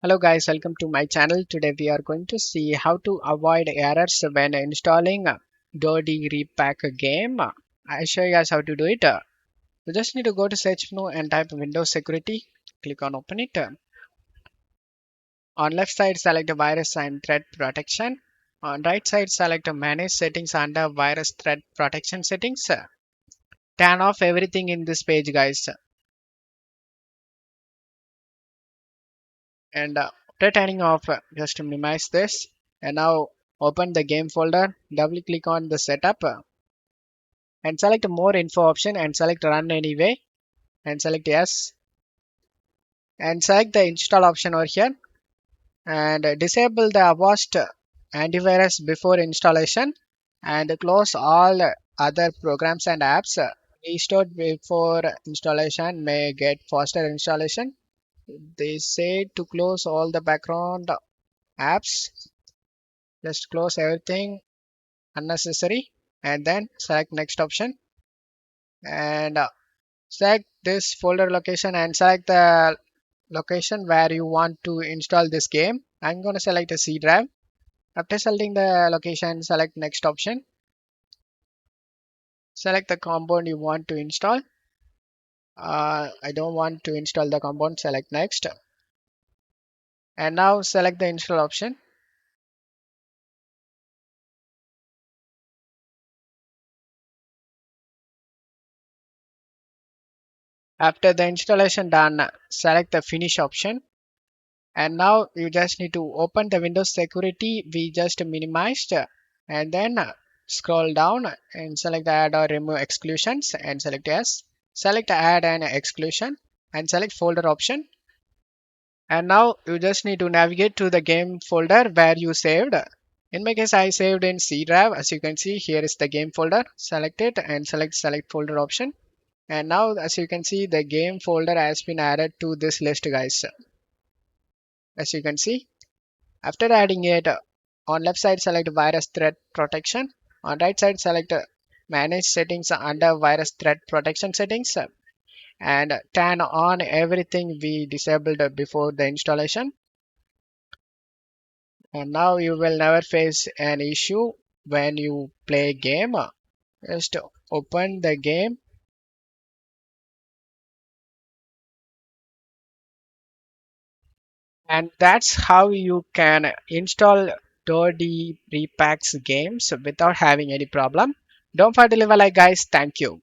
Hello guys, welcome to my channel. Today we are going to see how to avoid errors when installing DODI Repack game. I show you guys how to do it. You just need to go to search menu and type Windows Security. Click on open it. On left side select virus and threat protection. On right side select manage settings under virus threat protection settings. Turn off everything in this page guys. And after turning off, just minimize this. And now open the game folder, double click on the setup and select more info option and select run anyway and select yes and select the install option over here and disable the avast antivirus before installation and close all other programs and apps restored before installation may get faster installation. They say to close all the background apps. Just close everything unnecessary and then select next option and select this folder location and select the location where you want to install this game. I'm going to select a C drive. After selecting the location, select next option. Select the component you want to install. I don't want to install the component, select next. And now select the install option. After the installation done, select the finish option. And now you just need to open the Windows security we just minimized and then scroll down and select add or remove exclusions and select yes. Select add an exclusion and select folder option. And now you just need to navigate to the game folder where you saved. In my case, I saved in C drive. As you can see, here is the game folder. Select it and select folder option. And now as you can see, the game folder has been added to this list guys. As you can see, after adding it, on left side select virus threat protection. On right side select manage settings under virus threat protection settings and turn on everything we disabled before the installation. And now you will never face an issue when you play game. Just open the game and that's how you can install DODI Repacks games without having any problem. Don't forget to leave a like guys. Thank you.